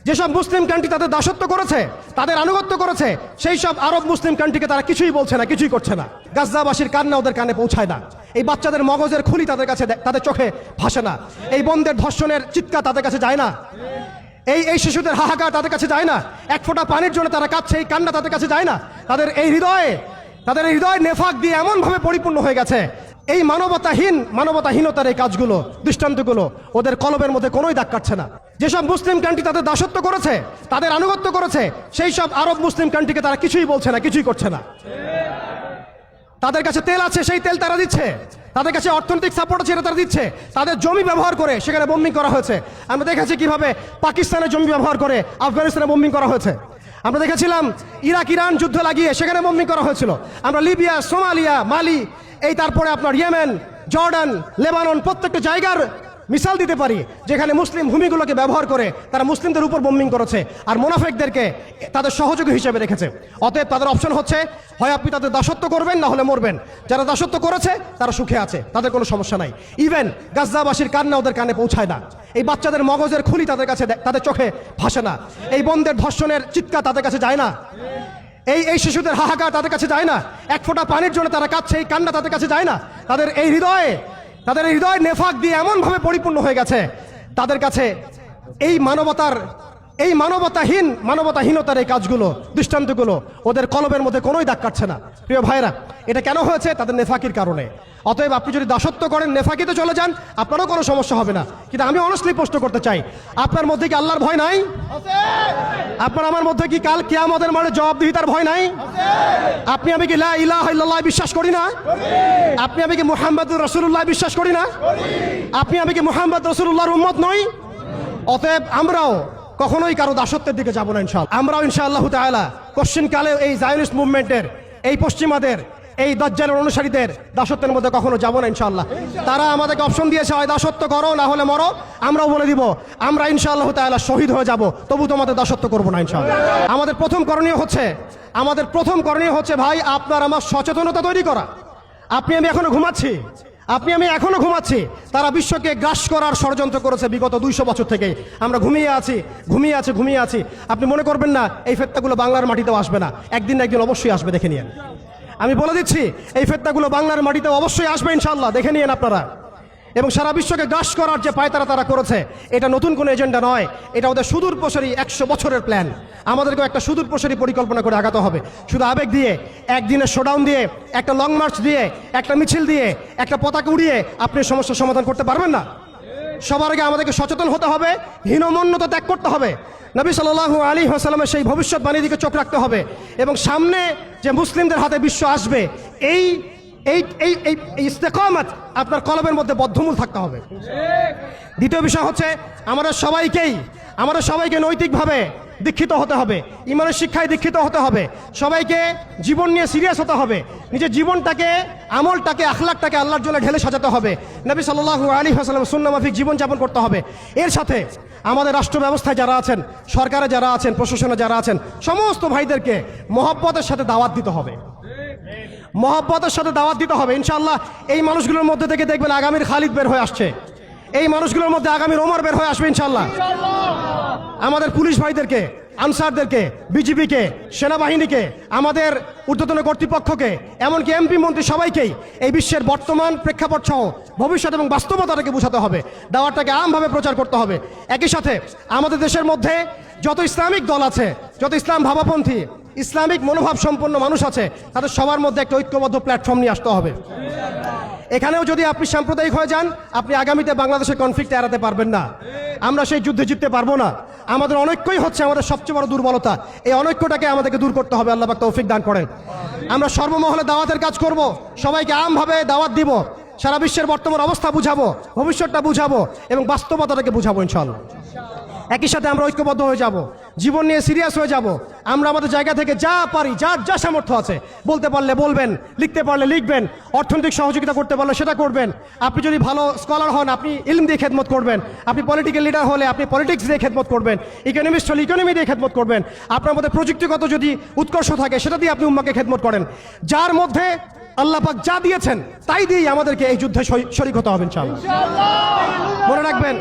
যেসব মুসলিম কান্ট্রি তাদের দাসত্ব করেছে, তাদের আনুগত্য করেছে, সেই সব আরব মুসলিম কান্ট্রিকে তারা কিছুই বলছে না, কিছুই করছে না। গাজ্জাবাসীর কান্না ওদের কানে পৌঁছায় না। এই বাচ্চাদের মগজের খুলি তাদের কাছে, তাদের চোখে ভাসে না। এই বোনদের ধর্ষণের চিৎকার তাদের কাছে যায় না। এই শিশুদের হাহাকার তাদের কাছে যায় না। এক ফোঁটা পানির জন্য তারা কাঁদছে, এই কান্না তাদের কাছে যায় না। তাদের এই হৃদয় নেফাক দিয়ে এমনভাবে পরিপূর্ণ হয়ে গেছে, এই মানবতাহীনতার এই কাজগুলো, দৃষ্টান্তগুলো ওদের কলবের মধ্যে কোনোই দাগ কাটছে না। যেসব মুসলিম কান্ট্রি তাদের দাসত্ব করেছে, তাদের আনুগত্য করেছে, সেই সব আরব মুসলিম কান্ট্রিকে তারা কিছুই বলছে না, কিছুই করছে না। তাদের কাছে তেল আছে, সেই তেল তারা দিচ্ছে। তাদের কাছে অর্থনৈতিক সাপোর্ট আছে, এটা তারা দিচ্ছে। তাদের জমি ব্যবহার করে সেখানে বোম্বিং করা হয়েছে। আমরা দেখেছি কিভাবে পাকিস্তানের জমি ব্যবহার করে আফগানিস্তানে বোম্বিং করা হয়েছে। আমরা দেখেছিলাম ইরাক ইরান যুদ্ধ লাগিয়ে সেখানে বোম্বিং করা হয়েছিল। আমরা লিবিয়া, সোমালিয়া, মালি, এই তারপরে আপনার ইয়েমেন, জর্ডান, লেবানন, প্রত্যেকটা জায়গার মিসাল দিতে পারি যেখানে মুসলিম ভূমিগুলোকে ব্যবহার করে তারা মুসলিমদের উপর বোম্বিং করেছে আর মুনাফিকদেরকে তাদের সহযোগী হিসেবে রেখেছে। অতএব তাদের অপশন হচ্ছে, হয় আপনি তাদের দাসত্ব করবেন, না হলে মরবেন। যারা দাসত্ব করেছে তারা সুখে আছে, তাদের কোনো সমস্যা নাই। ইভেন গাজ্জাবাসীর কান্না ওদের কানে পৌঁছায় না। এই বাচ্চাদের মগজের খুলি তাদের কাছে, তাদের চোখে ভাসে না। এই বোনদের ধর্ষণের চিৎকার তাদের কাছে যায় না। এই শিশুদের হাহাকার তাদের কাছে যায় না। এক ফোঁটা পানির জন্য তারা কাঁদছে, এই কান্না তাদের কাছে যায় না। তাদের এই হৃদয় নেফাক দিয়ে এমনভাবে পরিপূর্ণ হয়ে গেছে, তাদের কাছে এই মানবতাহীনতার এই কাজগুলো, দৃষ্টান্তগুলো ওদের কলবের মধ্যে কোনোই দাগ কাটছে না। প্রিয় ভাইরা, এটা কেন হয়েছে? তাদের নেফাকির কারণে। অতএব আপনি যদি দাসত্ব করেন, নেফাকিতে চলে যান, আপনারও কোনো সমস্যা হবে না। কিন্তু আমি অনেস্টলি প্রশ্ন করতে চাই, আপনার মধ্যে কি আল্লাহর ভয় নাই? আপনার আমার মধ্যে কি কাল কিয়ামতের মাঠে জবাবদিহিতার ভয় নাই? আপনি আমি কি লা ইলাহা ইল্লাল্লাহ বিশ্বাস করি না? আপনি আমি কি মুহাম্মদুর রাসূলুল্লাহ বিশ্বাস করি না? আপনি আমি কি মুহাম্মদ রাসূলুল্লাহর উম্মত নই? অতএব আমরাও কখনোই কারো দাসত্বের দিকে যাব না ইনশাআল্লাহ। আমরাও ইনশাআল্লাহ তাআলা কোশ্চিনকালে এই জায়নিস্ট মুভমেন্টের, এই পশ্চিমাদের, এই দাজ্জালের অনুসারীদের দাসত্বের মধ্যে কখনো যাব না ইনশাআল্লাহ। তারা আমাদেরকে অপশন দিয়েছে, হয় দাসত্ব করো, না হলে মরো। আমরাও বলে দিব, আমরা ইনশাআল্লাহ তাআলা শহীদ হয়ে যাব, তবু তোমাদের দাসত্ব করবো না ইনশাআল্লাহ। আমাদের প্রথম করণীয় হচ্ছে ভাই, আপনার আমার সচেতনতা তৈরি করা। আপনি আমি এখনো ঘুমাচ্ছি। তারা বিশ্বকে গ্রাস করার ষড়যন্ত্র করেছে বিগত 200 বছর থেকে। আমরা ঘুমিয়ে আছি। আপনি মনে করবেন না এই ফেতনাগুলো বাংলার মাটিতেও আসবে না। একদিন না একদিন অবশ্যই আসবে, দেখে নিয়েন। আমি বলে দিচ্ছি, এই ফেতনাগুলো বাংলার মাটিতেও অবশ্যই আসবে ইনশাআল্লাহ, দেখে নিয়েন আপনারা। এবং সারা বিশ্বকে গ্রাস করার যে পায়তারা তারা করেছে, এটা নতুন কোনো এজেন্ডা নয়, এটা ওদের সুদূরপ্রসারী 100 বছরের প্ল্যান। আমাদেরকেও একটা সুদূরপ্রসারী পরিকল্পনা করে আগাতে হবে। শুধু আবেগ দিয়ে, একদিনের শোডাউন দিয়ে, একটা লং মার্চ দিয়ে, একটা মিছিল দিয়ে, একটা পতাকা উড়িয়ে আপনি সমস্যার সমাধান করতে পারবেন না। সবার আগে আমাদেরকে সচেতন হতে হবে, হীনমন্যতা ত্যাগ করতে হবে, নবী সাল্লাল্লাহু আলাইহি ওয়াসাল্লামের সেই ভবিষ্যৎবাণীর দিকে চোখ রাখতে হবে, এবং সামনে যে মুসলিমদের হাতে বিশ্ব আসবে, এই ইস্তেকামত আপনার কলবের মধ্যে বদ্ধমূল থাকতে হবে। দ্বিতীয় বিষয় হচ্ছে, আমাদের সবাইকে নৈতিকভাবে দীক্ষিত হতে হবে, ইমানের শিক্ষায় দীক্ষিত হতে হবে। সবাইকে জীবন নিয়ে সিরিয়াস হতে হবে। নিজের জীবনটাকে, আমলটাকে, আখলাকটাকে আল্লাহর জন্য ঢেলে সাজাতে হবে। নবী সাল্লাল্লাহু আলাইহি ওয়াসাল্লামের সুন্নাহ মাফিক জীবনযাপন করতে হবে। এর সাথে আমাদের রাষ্ট্র ব্যবস্থায় যারা আছেন, সরকারে যারা আছেন, প্রশাসনে যারা আছেন, সমস্ত ভাইদেরকে মহব্বতের সাথে দাওয়াত দিতে হবে। ইনশাআল্লাহ এই মানুষগুলোর মধ্যে থেকে দেখবেন আগামীর খালিদ বের হয়ে আসছে। এই মানুষগুলোর মধ্যে আগামীর ওমর বের হয়ে আসবে ইনশাআল্লাহ। আমাদের পুলিশ ভাইদেরকে, আনসারদেরকে, বিজিবিকে, সেনাবাহিনীকে, আমাদের ঊর্ধ্বতন কর্তৃপক্ষকে, এমনকি এমপি মন্ত্রী সবাইকেই এই বিশ্বের বর্তমান প্রেক্ষাপট সহ ভবিষ্যৎ এবং বাস্তবতাটাকে বোঝাতে হবে। দাওয়াতটাকে আমভাবে প্রচার করতে হবে। একই সাথে আমাদের দেশের মধ্যে যত ইসলামিক দল আছে, যত ইসলাম ভাবাপন্থী, ইসলামিক মনোভাব সম্পন্ন মানুষ আছে, তাদের সবার মধ্যে একটা ঐক্যবদ্ধ প্ল্যাটফর্ম নিয়ে আসতে হবে। এখানেও যদি আপনি সাম্প্রদায়িক হয়ে যান, আপনি আগামীতে বাংলাদেশের কনফ্লিক্ট এড়াতে পারবেন না। আমরা সেই যুদ্ধে জিততে পারবো না। আমাদের অনৈক্যই হচ্ছে আমাদের সবচেয়ে বড় দুর্বলতা। এই অনৈক্যটাকে আমাদেরকে দূর করতে হবে। আল্লাহ পাক তৌফিক দান করেন। আমরা সর্বমহলে দাওয়াতের কাজ করব, সবাইকে আমভাবে দাওয়াত দিব, সারা বিশ্বের বর্তমান অবস্থা বুঝাবো, ভবিষ্যৎটা বুঝাবো এবং বাস্তবতাটাকে বুঝাবো ইনশাআল্লাহ। একই সাথে আমরা ঐক্যবদ্ধ হয়ে যাব, জীবন নিয়ে সিরিয়াস হয়ে যাব। আমরা আমাদের জায়গা থেকে যা পারি, যার যা সামর্থ্য আছে, বলতে পারলে বলবেন, লিখতে পারলে লিখবেন, অর্থনৈতিক সহযোগিতা করতে পারলে সেটা করবেন। আপনি যদি ভালো স্কলার হন, আপনি ইলম দিয়ে খেদমত করবেন। আপনি পলিটিক্যাল লিডার হলে আপনি পলিটিক্স দিয়ে খেদমত করবেন। ইকোনমিস্ট হলে ইকোনমি দিয়ে খেদমত করবেন। আপনার মধ্যে প্রযুক্তিগত যদি উৎকর্ষ থাকে, সেটা দিয়ে আপনি উম্মাকে খেদমত করেন। যার মধ্যে আল্লাহ পাক যা দিয়েছেন তাই দিয়েই আমাদেরকে এই যুদ্ধে শরীক হতে হবে ইনশাআল্লাহ। মনে রাখবেন,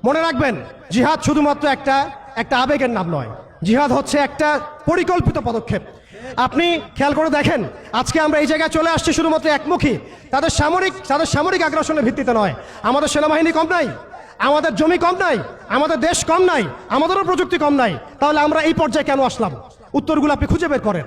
মনে রাখবেন, জিহাদ শুধুমাত্র একটা আবেগের নাম নয়, জিহাদ হচ্ছে একটা পরিকল্পিত পদক্ষেপ। আপনি খেয়াল করে দেখেন, আজকে আমরা এই জায়গায় চলে আসছি শুধুমাত্র একমুখী, তাদের সামরিক আগ্রাসনের ভিত্তিতে নয়। আমাদের সেনাবাহিনী কম নাই, আমাদের জমি কম নাই, আমাদের দেশ কম নাই, আমাদেরও প্রযুক্তি কম নাই। তাহলে আমরা এই পর্যায়ে কেন আসলাম? উত্তরগুলো আপনি খুঁজে বের করেন।